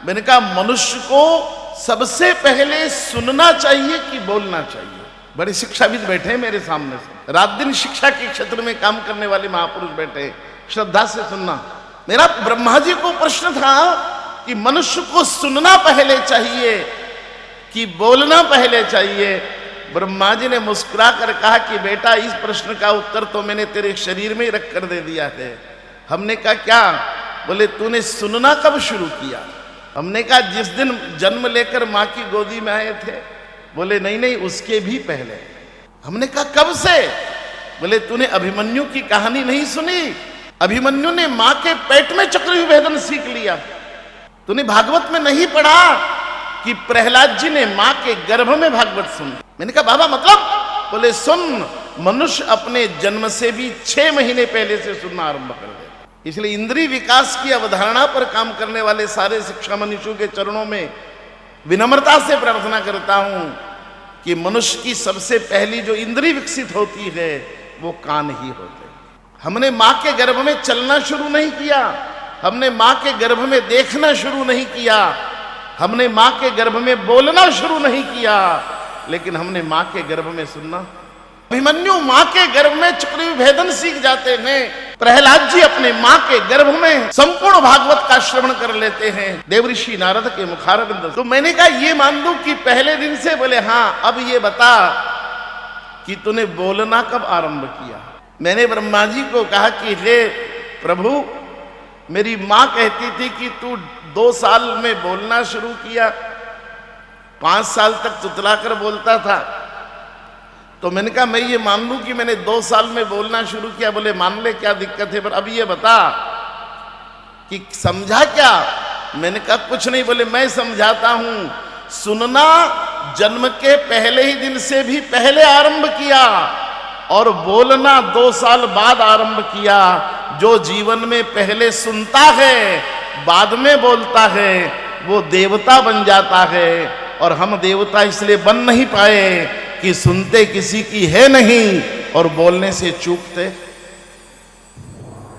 मैंने कहा मनुष्य को सबसे पहले सुनना चाहिए कि बोलना चाहिए। बड़े शिक्षाविद बैठे हैं मेरे सामने से, रात दिन शिक्षा के क्षेत्र में काम करने वाले महापुरुष बैठे, श्रद्धा से सुनना। मेरा ब्रह्मा जी को प्रश्न था कि मनुष्य को सुनना पहले चाहिए कि बोलना पहले चाहिए। ब्रह्मा जी ने मुस्कुरा कर कहा कि बेटा इस प्रश्न का उत्तर तो मैंने तेरे शरीर में ही रख कर दे दिया है। हमने कहा क्या? बोले तूने सुनना कब शुरू किया? हमने कहा जिस दिन जन्म लेकर माँ की गोदी में आए थे। बोले नहीं नहीं, उसके भी पहले। हमने कहा कब से? बोले तूने अभिमन्यु की कहानी नहीं सुनी? अभिमन्यु ने माँ के पेट में चक्रव्यूह भेदन सीख लिया। तूने भागवत में नहीं पढ़ा कि प्रहलाद जी ने माँ के गर्भ में भागवत सुन? मैंने कहा बाबा मतलब? बोले सुन, मनुष्य अपने जन्म से भी 6 महीने पहले से सुनना आरंभ कर दे। इसलिए इंद्रिय विकास की अवधारणा पर काम करने वाले सारे शिक्षा मनुष्यों के चरणों में विनम्रता से प्रार्थना करता हूं कि मनुष्य की सबसे पहली जो इंद्रिय विकसित होती है वो कान ही होते। हमने माँ के गर्भ में चलना शुरू नहीं किया, हमने माँ के गर्भ में देखना शुरू नहीं किया, हमने माँ के गर्भ में बोलना शुरू नहीं किया, लेकिन हमने माँ के गर्भ में सुनना। अभिमन्यु माँ के गर्भ में चक्रव्यूह भेदन सीख जाते हैं, प्रहलाद जी अपने माँ के गर्भ में संपूर्ण भागवत का श्रवण कर लेते हैं देवऋषि नारद के मुखारविंद। तो मैंने कहा ये मान लूं कि पहले दिन से। बोले हाँ, अब ये बता कि तूने बोलना कब आरंभ किया? मैंने ब्रह्मा जी को कहा कि हे प्रभु, मेरी माँ कहती थी कि तू 2 साल में बोलना शुरू किया, 5 साल तक तुतला कर बोलता था। तो मैंने कहा मैं ये मान लूं कि मैंने 2 साल में बोलना शुरू किया। बोले मान ले, क्या दिक्कत है, पर अब ये बता कि समझा क्या? मैंने कहा कुछ नहीं। बोले मैं समझाता हूं, सुनना जन्म के पहले ही दिन से भी पहले आरंभ किया और बोलना 2 साल बाद आरंभ किया। जो जीवन में पहले सुनता है बाद में बोलता है वो देवता बन जाता है, और हम देवता इसलिए बन नहीं पाए कि सुनते किसी की है नहीं और बोलने से चूकते।